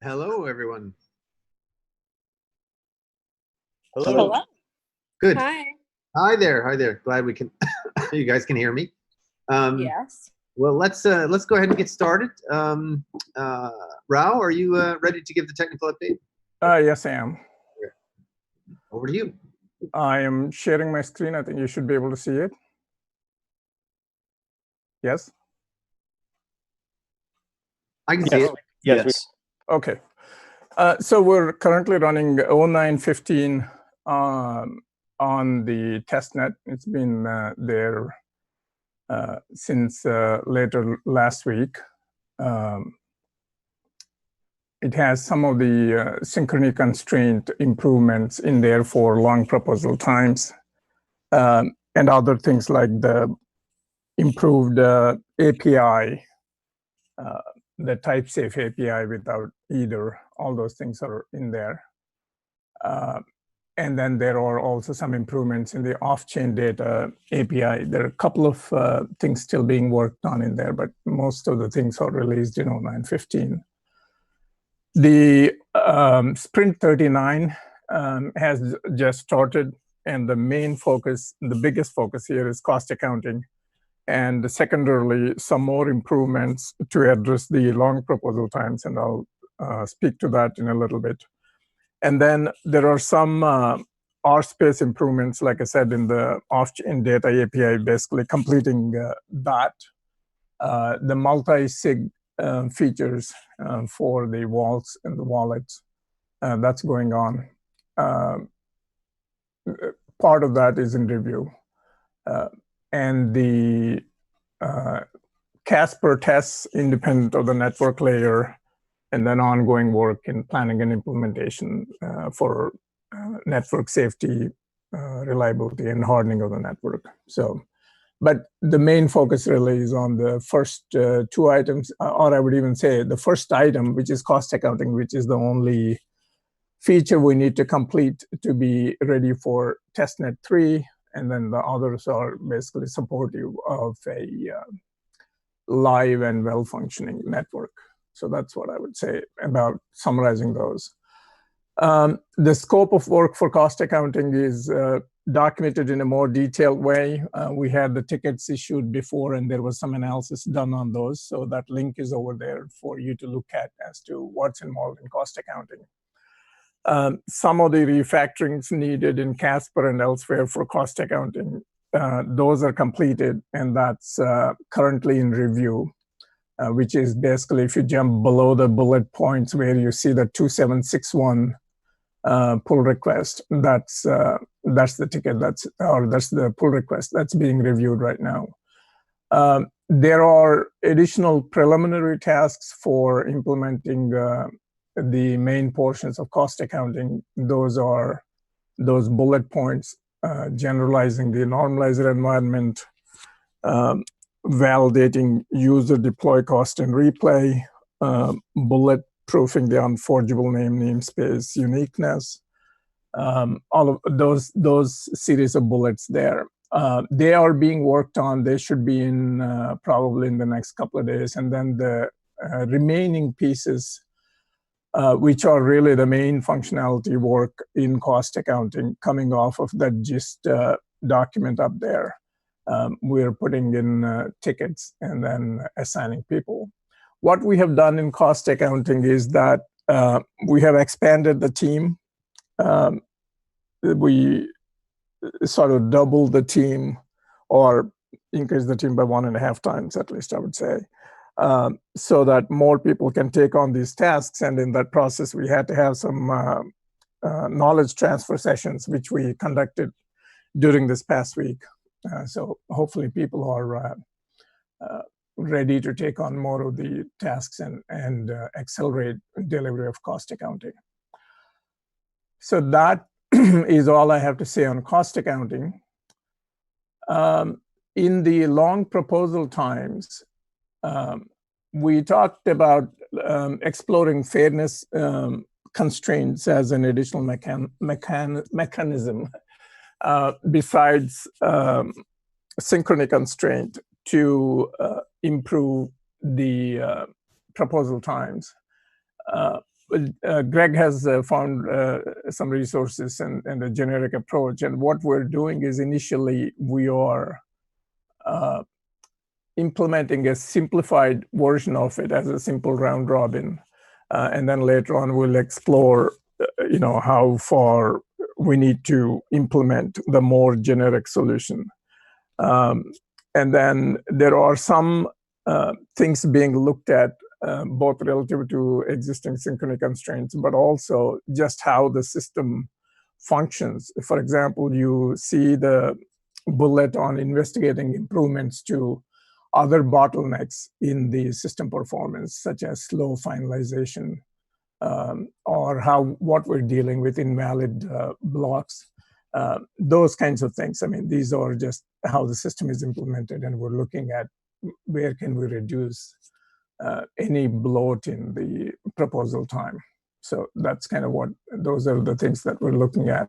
Hello, everyone. Hello. Good. Hi. Hi there. Hi there. Glad we can. You guys can hear me. Yes. Well, let's go ahead and get started. Rao, are you ready to give the technical update? Yes, I am. Over to you. I am sharing my screen. I think you should be able to see it. Yes? I can see it. Yes. Okay. So we're currently running 0915 on the testnet. It's been there since later last week. It has some of the synchrony constraint improvements in there for long proposal times and other things like the improved API, the type-safe API without either. All those things are in there. And then there are also some improvements in the off-chain data API. There are a couple of things still being worked on in there, but most of the things are released in 0915. The Sprint 39 has just started, and the main focus, the biggest focus here is cost accounting, and secondarily, some more improvements to address the long proposal times, and I'll speak to that in a little bit. And then there are some RSpace improvements, like I said, in the off-chain data API, basically completing that. The multi-sig features for the vaults and the wallets, that's going on. Part of that is in review. And the Casper tests independent of the network layer, and then ongoing work in planning and implementation for network safety, reliability, and hardening of the network. So, but the main focus really is on the first two items, or I would even say the first item, which is cost accounting, which is the only feature we need to complete to be ready for testnet 3, and then the others are basically supportive of a live and well-functioning network. So that's what I would say about summarizing those. The scope of work for cost accounting is documented in a more detailed way. We had the tickets issued before, and there was some analysis done on those. So that link is over there for you to look at as to what's involved in cost accounting. Some of the refactorings needed in Casper and elsewhere for cost accounting, those are completed, and that's currently in review, which is basically if you jump below the bullet points where you see the 2761 pull request, that's the ticket, that's the pull request that's being reviewed right now. There are additional preliminary tasks for implementing the main portions of cost accounting. Those are those bullet points, generalizing the normalizer environment, validating user deploy cost and replay, bullet proofing the unforgeable namespace uniqueness, all of those series of bullets there. They are being worked on. They should be in probably in the next couple of days. And then the remaining pieces, which are really the main functionality work in cost accounting coming off of that GIST document up there. We're putting in tickets and then assigning people. What we have done in cost accounting is that we have expanded the team. We sort of doubled the team, or increased the team by 1.5 times, at least I would say, so that more people can take on these tasks. And in that process, we had to have some knowledge transfer sessions, which we conducted during this past week. So hopefully people are ready to take on more of the tasks and accelerate delivery of cost accounting. So that is all I have to say on cost accounting. In the long proposal times, we talked about exploring fairness constraints as an additional mechanism besides synchrony constraint to improve the proposal times. Greg has found some resources and a generic approach. And what we're doing is initially we are implementing a simplified version of it as a simple round robin. And then later on, we'll explore, how far we need to implement the more generic solution. And then there are some things being looked at, both relative to existing synchrony constraints, but also just how the system functions. For example, you see the bullet on investigating improvements to other bottlenecks in the system performance, such as slow finalization, or what we're dealing with invalid blocks, those kinds of things. I mean, these are just how the system is implemented, and we're looking at where can we reduce any bloat in the proposal time. So that's kind of those are the things that we're looking at.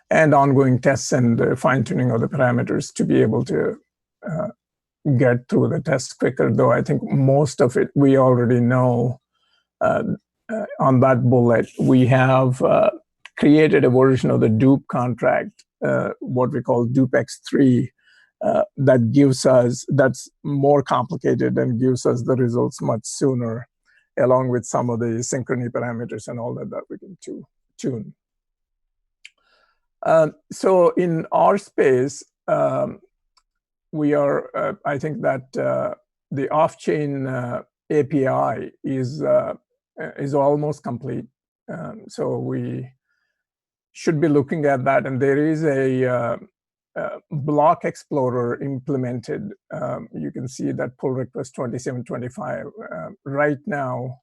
And ongoing tests and fine-tuning of the parameters to be able to get through the tests quicker, though I think most of it we already know. On that bullet, we have created a version of the dupe contract, what we call DupeX3, that's more complicated and gives us the results much sooner, along with some of the synchrony parameters and all that we can tune. So in our space, we are, I think that the off-chain API is almost complete. So we should be looking at that. And there is a block explorer implemented. You can see that pull request 2725. Right now,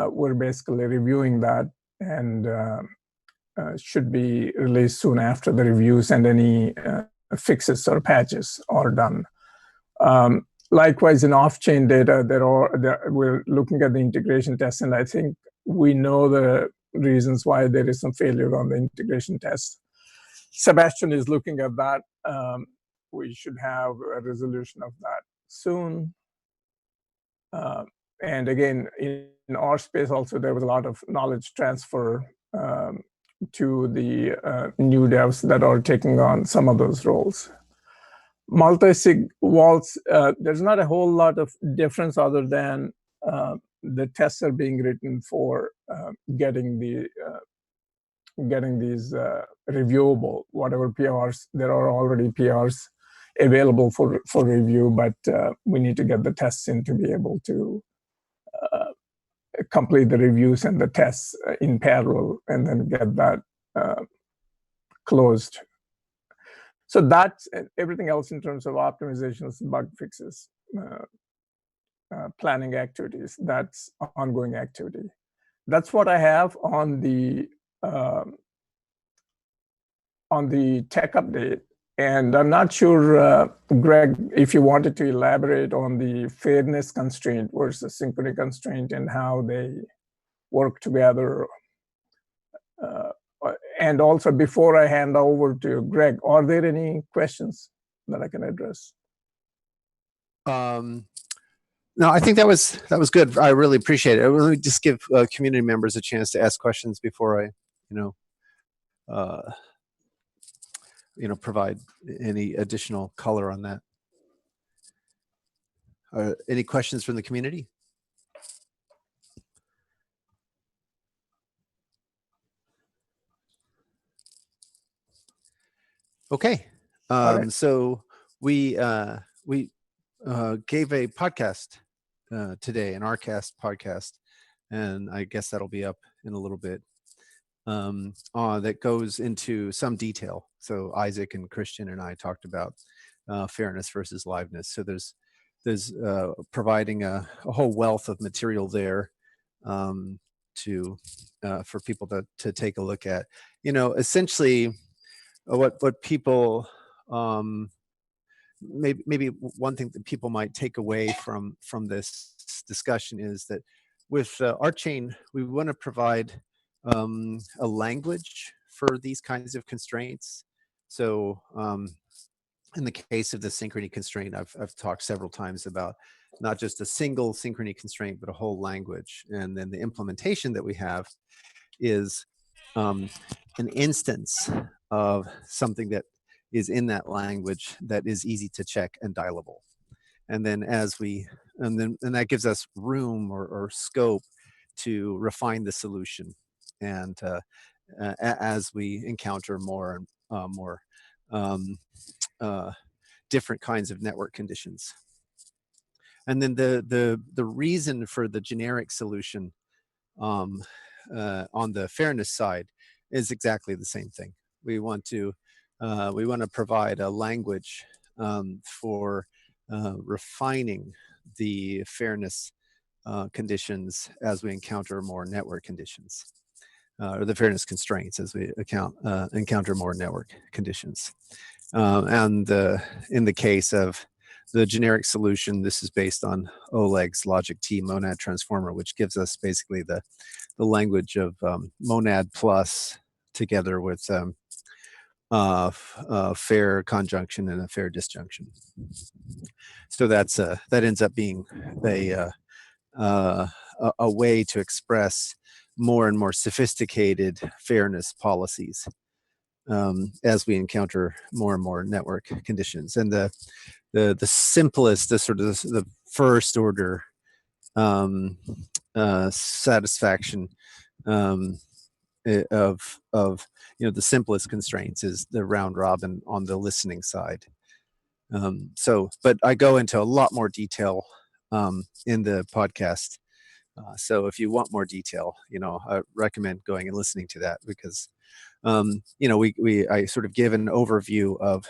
we're basically reviewing that, and should be released soon after the reviews and any fixes or patches are done. Likewise, in off-chain data, we're looking at the integration tests, and I think we know the reasons why there is some failure on the integration tests. Sebastian is looking at that. We should have a resolution of that soon. And again, in our space also, there was a lot of knowledge transfer to the new devs that are taking on some of those roles. Multi-sig vaults, there's not a whole lot of difference other than the tests are being written for getting these reviewable, whatever PRs. There are already PRs available for review, but we need to get the tests in to be able to complete the reviews and the tests in parallel, and then get that closed. So that's everything else in terms of optimizations, bug fixes, planning activities. That's ongoing activity. That's what I have on the tech update. And I'm not sure, Greg, if you wanted to elaborate on the fairness constraint versus synchrony constraint and how they work together. And also, before I hand over to Greg, are there any questions that I can address? No, I think that was good. I really appreciate it. Let me just give community members a chance to ask questions before I, provide any additional color on that. Any questions from the community? Okay, right. So we gave a podcast today, an RCast podcast, and I guess that'll be up in a little bit. That goes into some detail. So Isaac and Christian and I talked about fairness versus liveness. So there's providing a whole wealth of material there for people to take a look at. Essentially, what people maybe one thing that people might take away from this discussion is that with RChain, we want to provide a language for these kinds of constraints. So in the case of the synchrony constraint, I've talked several times about not just a single synchrony constraint, but a whole language. And then the implementation that we have is an instance of something that is in that language that is easy to check and dialable. And then and that gives us room or scope to refine the solution. And as we encounter more and more different kinds of network conditions. And then the reason for the generic solution on the fairness side is exactly the same thing. We want to provide a language for refining the fairness conditions as we encounter more network conditions, or the fairness constraints as we encounter more network conditions. And in the case of the generic solution, this is based on Oleg's logic T monad transformer, which gives us basically the language of monad plus together with fair conjunction and a fair disjunction. So that ends up being a way to express more and more sophisticated fairness policies as we encounter more and more network conditions. And the simplest, the first order satisfaction of the simplest constraints is the round robin on the listening side. But I go into a lot more detail in the podcast. So if you want more detail, I recommend going and listening to that, because I sort of give an overview of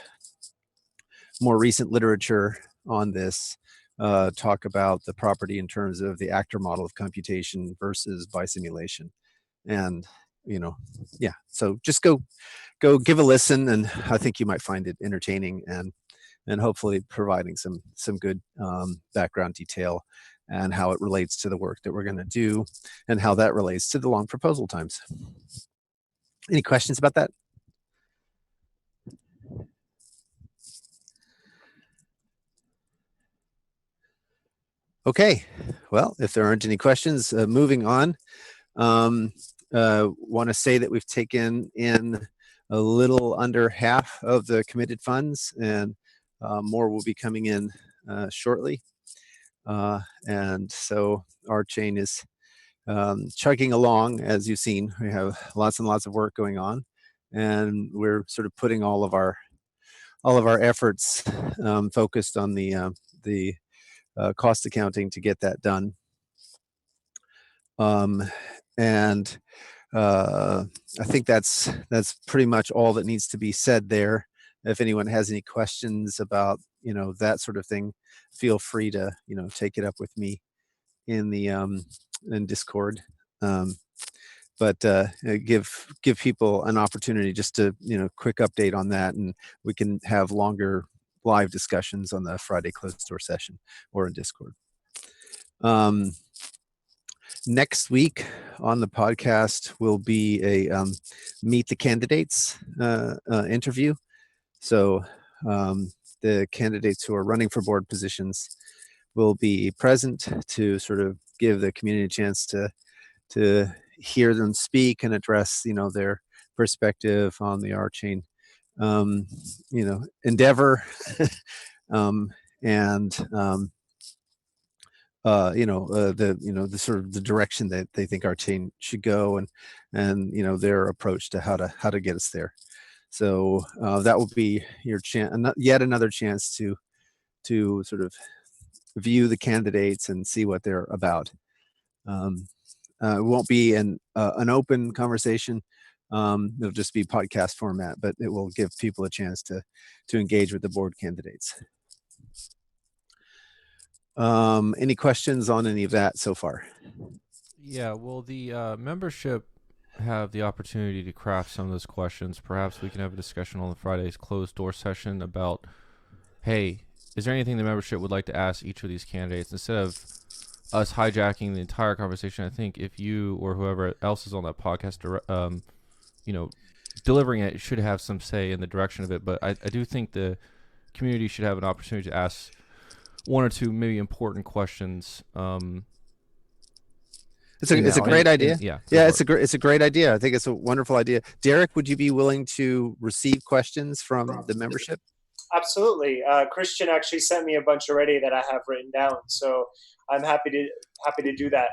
more recent literature on this, talk about the property in terms of the actor model of computation versus bisimulation. And, yeah, so just go give a listen, and I think you might find it entertaining and hopefully providing some good background detail and how it relates to the work that we're going to do and how that relates to the long proposal times. Any questions about that? Okay, well, if there aren't any questions, moving on. Want to say that we've taken in a little under half of the committed funds, and more will be coming in shortly. And so RChain is chugging along. As you've seen, we have lots and lots of work going on, and we're sort of putting all of our efforts focused on the cost accounting to get that done. And I think that's pretty much all that needs to be said there. If anyone has any questions about that sort of thing, feel free to take it up with me in the in Discord. But give people an opportunity just to quick update on that, and we can have longer live discussions on the Friday closed door session or in Discord. Next week on the podcast will be a meet the candidates interview. So the candidates who are running for board positions will be present to sort of give the community a chance to hear them speak and address their perspective on the RChain endeavor. The sort of the direction that they think RChain should go, and their approach to how to get us there. So that will be your chance, yet another chance to sort of view the candidates and see what they're about. It won't be an open conversation. It'll just be podcast format, but it will give people a chance to engage with the board candidates. Any questions on any of that so far? Yeah, will the membership have the opportunity to craft some of those questions? Perhaps we can have a discussion on the Friday's closed door session about, hey, is there anything the membership would like to ask each of these candidates? Instead of us hijacking the entire conversation, I think if you or whoever else is on that podcast, delivering it should have some say in the direction of it. But I do think the community should have an opportunity to ask one or two maybe important questions. It's a great idea. Yeah, it's a great idea. I think it's a wonderful idea. Derek, would you be willing to receive questions from the membership? Absolutely. Christian actually sent me a bunch already that I have written down, so I'm happy to do that.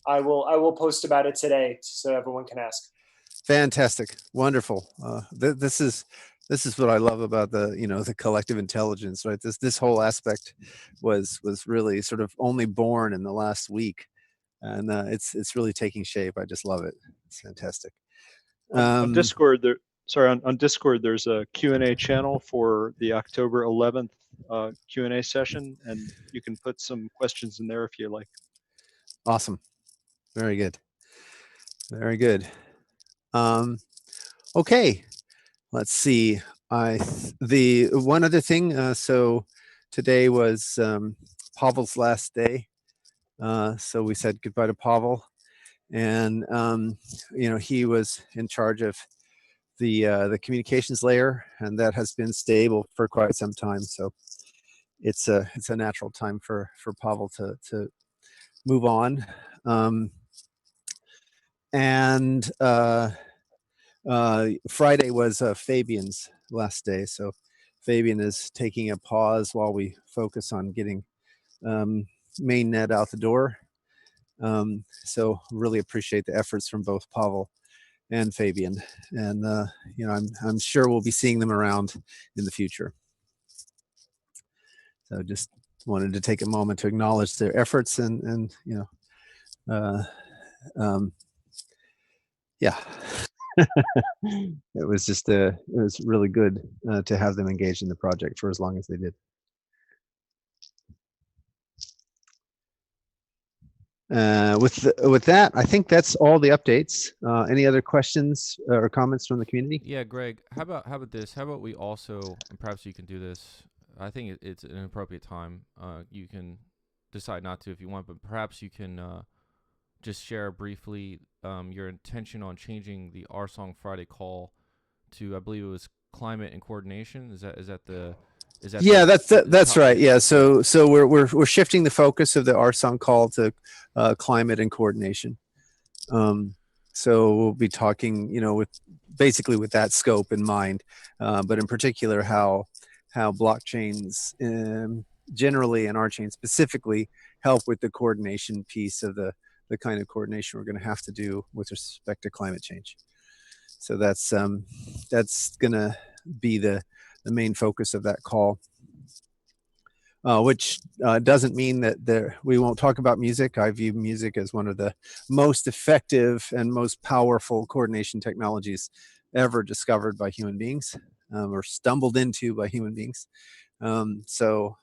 I will post about it today so everyone can ask. Fantastic, wonderful. This is what I love about the collective intelligence, right? This whole aspect was really sort of only born in the last week, and it's really taking shape. I just love it. It's fantastic. On Discord, on Discord, there's a Q&A channel for the October 11th Q&A session, and you can put some questions in there if you like. Awesome. Very good. Very good. Okay, let's see. The one other thing. So today was Pavel's last day. So we said goodbye to Pavel, and he was in charge of the communications layer, and that has been stable for quite some time. So it's a natural time for Pavel to move on. And Friday was Fabian's last day, so Fabian is taking a pause while we focus on getting mainnet out the door. So really appreciate the efforts from both Pavel and Fabian, and I'm sure we'll be seeing them around in the future. So just wanted to take a moment to acknowledge their efforts, and yeah. It was really good to have them engaged in the project for as long as they did. With that, I think that's all the updates. Any other questions or comments from the community? Yeah, Greg, how about this? How about we also, and perhaps you can do this, I think it's an appropriate time. You can decide not to if you want, but perhaps you can just share briefly your intention on changing the RSong Friday call to, I believe it was climate and coordination. Is that the yeah, that's right. Yeah, so we're shifting the focus of the RSong call to climate and coordination. So we'll be talking, with that scope in mind, but in particular how blockchains generally and RChain specifically help with the coordination piece of the kind of coordination we're going to have to do with respect to climate change. So that's going to be the main focus of that call, which doesn't mean that we won't talk about music. I view music as one of the most effective and most powerful coordination technologies ever discovered by human beings, or stumbled into by human beings. So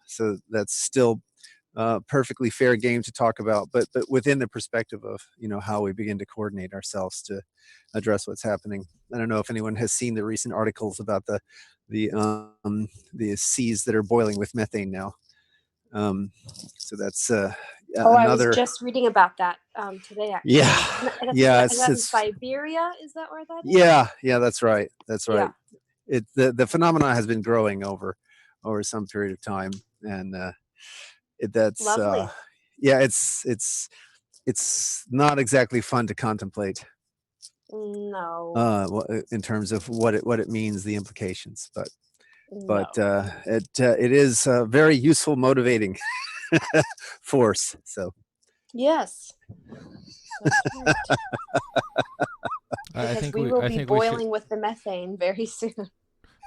that's still perfectly fair game to talk about, but within the perspective of how we begin to coordinate ourselves to address what's happening. I don't know if anyone has seen the recent articles about the seas that are boiling with methane now. So that's I another. was just reading about that today. Actually. Yeah, is that in Siberia? Is that where that is? Yeah, that's right. Yeah. The phenomena has been growing over some period of time, and that's lovely. It's not exactly fun to contemplate. No. In terms of what it means, the implications, but no. It is a very useful, motivating force. So yes. Right. I think we will be boiling with the methane very soon.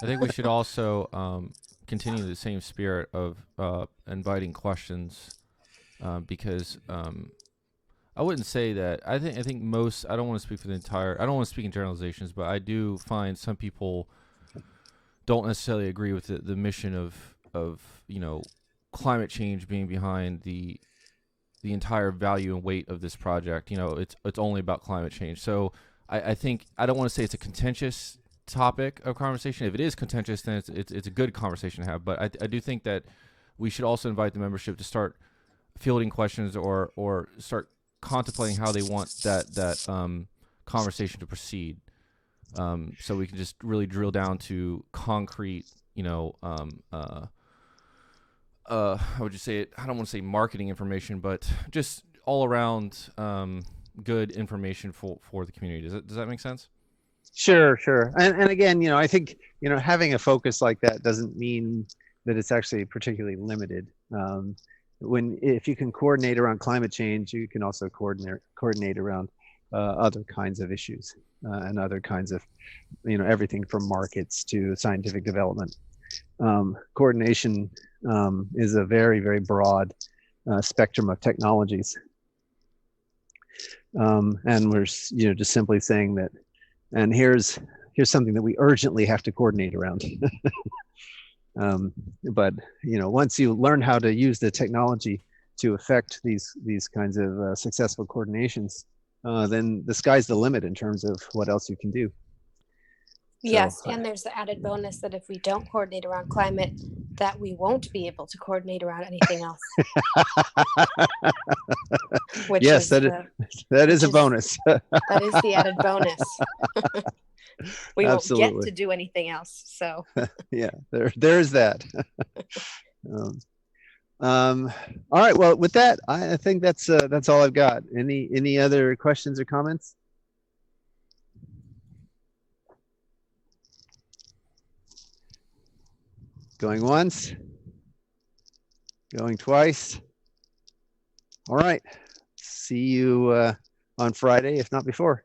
I think we should also continue the same spirit of inviting questions, because I wouldn't say that. I think most. I don't want to speak for the entire. I don't want to speak in generalizations, but I do find some people don't necessarily agree with the mission of climate change being behind the entire value and weight of this project. It's only about climate change. So I think I don't want to say it's a contentious topic of conversation. If it is contentious, then it's a good conversation to have. But I do think that we should also invite the membership to start fielding questions or start contemplating how they want that conversation to proceed, so we can just really drill down to concrete how would you say it? I don't want to say marketing information, but just all around good information for the community. Does that make sense? Sure. And again, I think, having a focus like that doesn't mean that it's actually particularly limited. If you can coordinate around climate change, you can also coordinate around other kinds of issues and other kinds of, everything from markets to scientific development. Coordination is a very, very broad spectrum of technologies. And we're, just simply saying that, and here's something that we urgently have to coordinate around. But once you learn how to use the technology to affect these kinds of successful coordinations, then the sky's the limit in terms of what else you can do. Yes, and there's the added bonus that if we don't coordinate around climate, that we won't be able to coordinate around anything else. Yes, that is a bonus. That is the added bonus. We Absolutely. won't get to do anything else. So yeah, there's that. All right. Well, with that, I think that's all I've got. Any other questions or comments? Going once, going twice. All right. See you on Friday, if not before.